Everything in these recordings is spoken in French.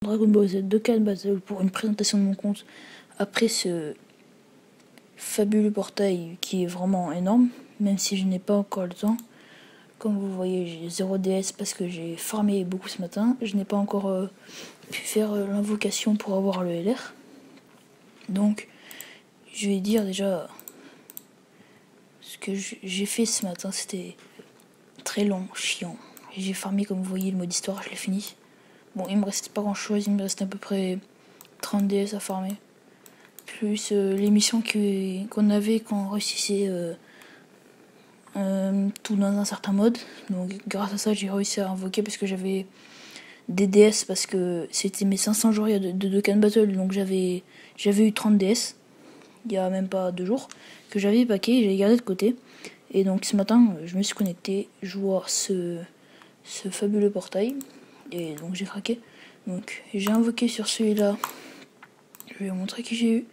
Dragon Ball Z Dokkan Battle pour une présentation de mon compte après ce fabuleux portail qui est vraiment énorme, même si je n'ai pas encore le temps. Comme vous voyez, j'ai 0 DS parce que j'ai farmé beaucoup ce matin. Je n'ai pas encore pu faire l'invocation pour avoir le LR. Donc, je vais dire déjà ce que j'ai fait ce matin. C'était très long, chiant. J'ai farmé, comme vous voyez, le mode histoire, je l'ai fini. Bon, il me reste pas grand chose, il me reste à peu près 30 DS à farmer. Plus les missions qu'on avait quand on réussissait tout dans un certain mode. Donc grâce à ça j'ai réussi à invoquer parce que j'avais des DS, parce que c'était mes 500 jours de Dokkan Battle, donc j'avais eu 30 DS il y a même pas 2 jours que j'avais packé, j'avais gardé de côté. Et donc ce matin je me suis connecté, je vois ce fabuleux portail et donc j'ai craqué. Donc j'ai invoqué sur celui-là. Je vais vous montrer qui j'ai eu.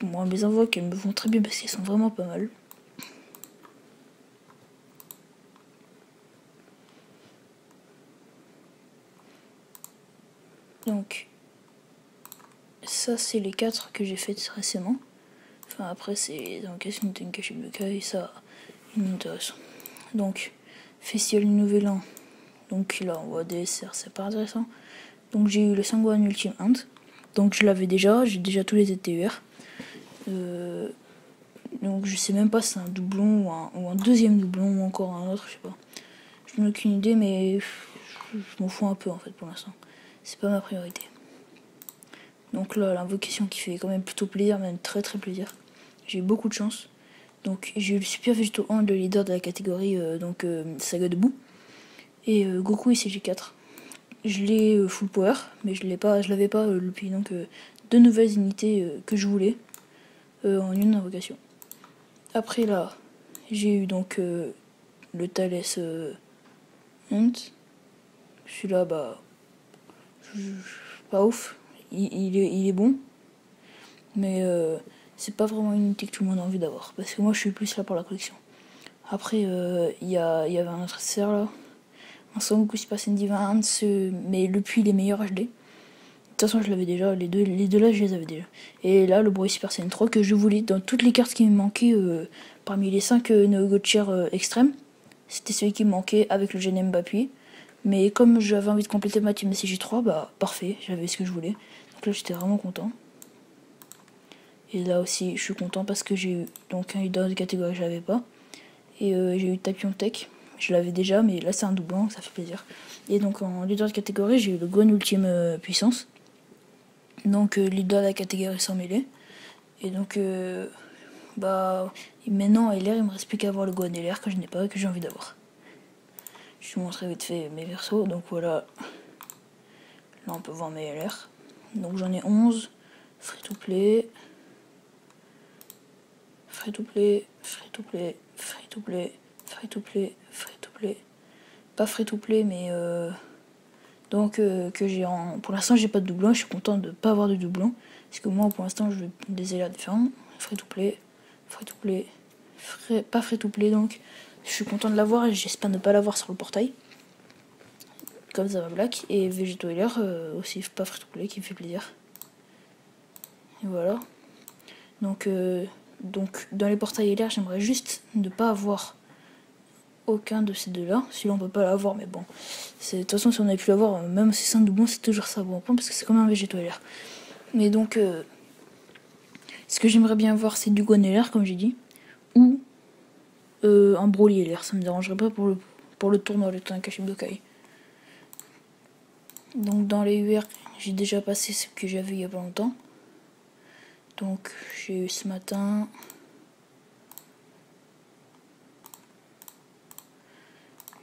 Moi, mes invoques, elles me vont très bien parce qu'elles sont vraiment pas mal. Donc, ça, c'est les 4 que j'ai faites récemment. Enfin, après, c'est les invocations de Tenkaichi Budokai, ça, il m'intéresse. Donc, Festival du Nouvel An. Donc là, on voit DSR, c'est pas intéressant. Donc, j'ai eu le Sangwan Ultime Ant. Donc, je l'avais déjà, j'ai déjà tous les ETUR. Donc, je sais même pas si c'est un doublon ou un deuxième doublon ou encore un autre, je sais pas. Je n'ai aucune idée, mais je m'en fous un peu en fait pour l'instant. C'est pas ma priorité. Donc là, l'invocation qui fait quand même plutôt plaisir, même très très plaisir. J'ai eu beaucoup de chance. Donc j'ai eu le Super Végéto 1, le leader de la catégorie Saga Debout. Et Goku ICG4. Je l'ai full power, mais je l'avais pas depuis. Donc 2 nouvelles unités que je voulais en une invocation. Après là, j'ai eu donc le Thalès Hunt. Celui-là, bah, pas ouf. Il est bon, mais c'est pas vraiment une unité que tout le monde a envie d'avoir, parce que moi je suis plus là pour la collection. Après il y avait un autre adversaire là, un Son Goku Super Saiyan Divin 1, mais le puits il est meilleur HD. De toute façon je l'avais déjà, les deux là je les avais déjà. Et là le Broly Super Saiyan 3 que je voulais dans toutes les cartes qui me manquaient parmi les 5 Neo Gotcher extrêmes, c'était celui qui me manquait avec le GNM Appui. Mais comme j'avais envie de compléter ma team CJ3, bah parfait, j'avais ce que je voulais. Donc là j'étais vraiment content. Et là aussi je suis content parce que j'ai eu donc un leader de catégorie que j'avais pas. Et j'ai eu Tapion Tech, je l'avais déjà, mais là c'est un doublon, ça fait plaisir. Et donc en leader de catégorie j'ai eu le Gon Ultime Puissance. Donc leader de la catégorie sans mêlée. Et donc bah maintenant LR il me reste plus qu'à avoir le Gon LR que je n'ai pas et que j'ai envie d'avoir. Je vous montrer vite fait mes versos, donc voilà. Là on peut voir mes LR. Donc j'en ai 11. Free to play. Free to play. Free to play. Free to play. Free to play. Free to play. Pas free to play, mais donc que j'ai en. Pour l'instant j'ai pas de doublon, je suis content de pas avoir de doublon. Parce que moi pour l'instant je veux des LR différents. Free to play. Free to play. Pas free to play, donc je suis content de l'avoir et j'espère ne pas l'avoir sur le portail. Comme ça va Black. Et Végéto LR aussi pas free to play qui me fait plaisir. Et voilà. Donc dans les portails LR j'aimerais juste ne pas avoir aucun de ces deux là. Sinon on peut pas l'avoir, mais bon. De toute façon si on avait pu l'avoir, même si c'est un doublon, c'est toujours ça bon point parce que c'est comme un Végéto LR. Mais donc ce que j'aimerais bien voir c'est du Gon LR comme j'ai dit. Ou un Broly LR, ça me dérangerait pas pour le tournoi, le Tenkaichi Budokai. Donc dans les UR, j'ai déjà passé ce que j'avais il y a pas longtemps. Donc j'ai eu ce matin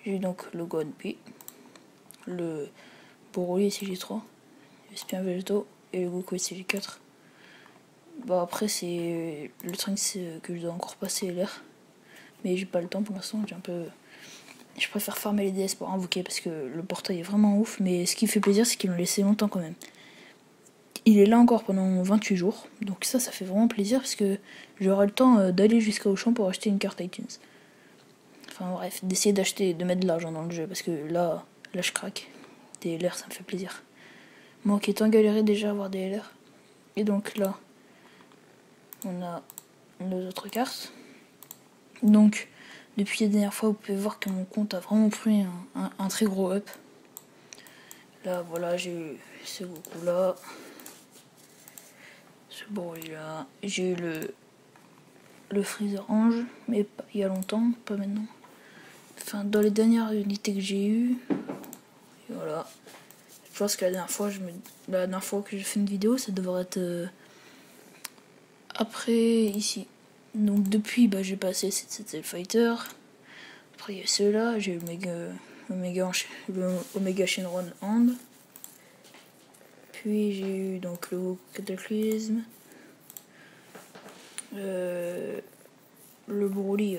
j'ai donc le Gon P, le Broly CG3, le Spin Végéto et le Goku CG4. Bah après c'est le Trunks que je dois encore passer LR. Mais j'ai pas le temps pour l'instant, je préfère farmer les DS pour invoquer parce que le portail est vraiment ouf. Mais ce qui fait plaisir, c'est qu'ils l'ont laissé longtemps quand même. Il est là encore pendant 28 jours. Donc ça fait vraiment plaisir parce que j'aurai le temps d'aller jusqu'à Auchan pour acheter une carte iTunes. Enfin bref, d'essayer de mettre de l'argent dans le jeu parce que là je craque. Des LR, ça me fait plaisir. Moi qui étant galéré déjà à avoir des LR. Et donc là, on a nos autres cartes. Donc, depuis la dernière fois, vous pouvez voir que mon compte a vraiment pris un très gros up. Là, voilà, j'ai eu ce Goku là, ce Broly là, j'ai eu le Freezer Ange, mais pas, il y a longtemps, pas maintenant. Enfin, dans les dernières unités que j'ai eues, et voilà. Je pense que la dernière fois que j'ai fait une vidéo, ça devrait être après ici. Donc depuis, j'ai passé cette Fighter. Après il y a ceux-là, j'ai eu le Omega Shenron Hand. Puis j'ai eu donc le Cataclysme. Le Broly,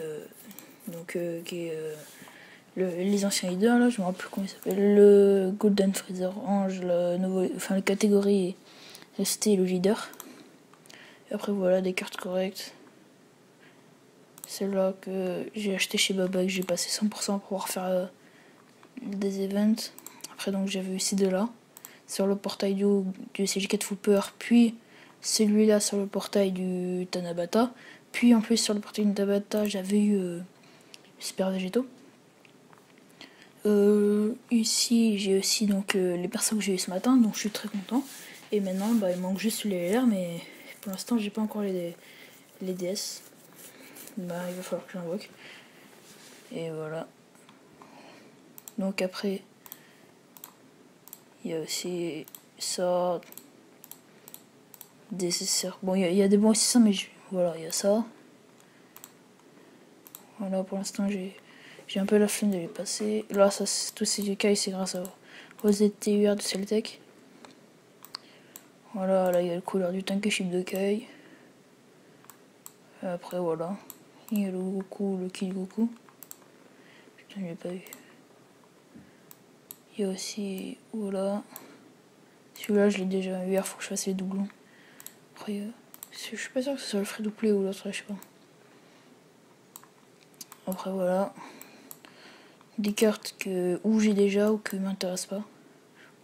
qui est les anciens leaders là, je me rappelle plus comment il s'appelle. Le Golden Freezer Ange, la catégorie c'était le leader. Et après voilà des cartes correctes. Celle-là que j'ai acheté chez Baba et que j'ai passé 100% pour pouvoir faire des events. Après donc j'avais eu ces deux-là sur le portail du CG4 Fooper, puis celui-là sur le portail du Tanabata, puis en plus sur le portail du Tanabata j'avais eu Super Végétaux. Ici j'ai aussi donc les personnes que j'ai eu ce matin, donc je suis très content. Et maintenant il manque juste les LR, mais pour l'instant j'ai pas encore les DS. Il va falloir que j'invoque. Et voilà. Donc après il y a aussi ça, des SSR. Bon, il y a des bons SSR, mais voilà, il y a ça. Voilà, pour l'instant, j'ai un peu la flemme de les passer. Là, ça, tous ces écailles, c'est grâce aux ETUR de Celtec. Voilà, là, il y a le couleur du tank chip de Kai. Après, voilà. Il y a le Goku, le Kid Goku. Putain, je l'ai pas eu. Il y a aussi, voilà. Celui-là, je l'ai déjà eu. Il faut que je fasse les doublons. Après, je suis pas sûr que ce soit le free doublé ou l'autre, je sais pas. Après, voilà. Des cartes ou j'ai déjà ou que m'intéressent pas.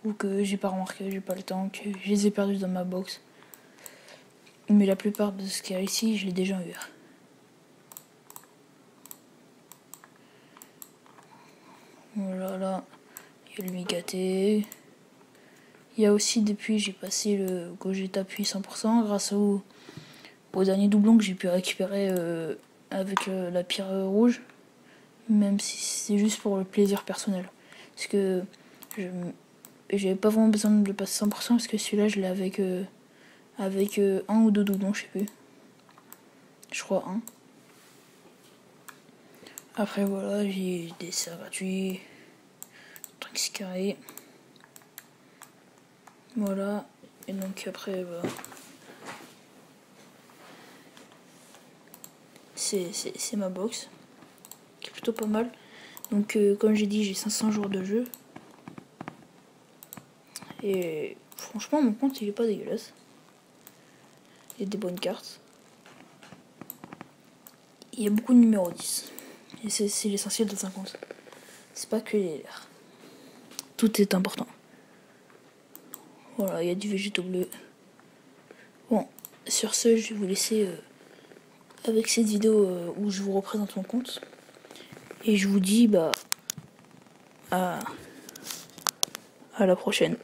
Ou que j'ai pas remarqué, j'ai pas le temps, que je les ai perdues dans ma box. Mais la plupart de ce qu'il y a ici, je l'ai déjà eu. Voilà, là, il y a le Migaté. Il y a aussi, depuis, j'ai passé le Gogeta Puis 100% grâce au dernier doublon que j'ai pu récupérer avec la pierre rouge. Même si c'est juste pour le plaisir personnel. Parce que j'avais pas vraiment besoin de le passer 100% parce que celui-là, je l'ai avec un ou deux doublons, je sais plus. Je crois un. Après, voilà, j'ai des serres gratuits. Trix carré. Voilà. Et donc après, c'est ma box. Qui est plutôt pas mal. Donc comme j'ai dit, j'ai 500 jours de jeu. Et franchement, mon compte, il est pas dégueulasse. Il y a des bonnes cartes. Il y a beaucoup de numéro 10. Et c'est l'essentiel dans un compte. C'est pas que les LR. Tout est important. Voilà, il y a du végétaux bleu. Bon, sur ce, je vais vous laisser avec cette vidéo où je vous représente mon compte. Et je vous dis à la prochaine.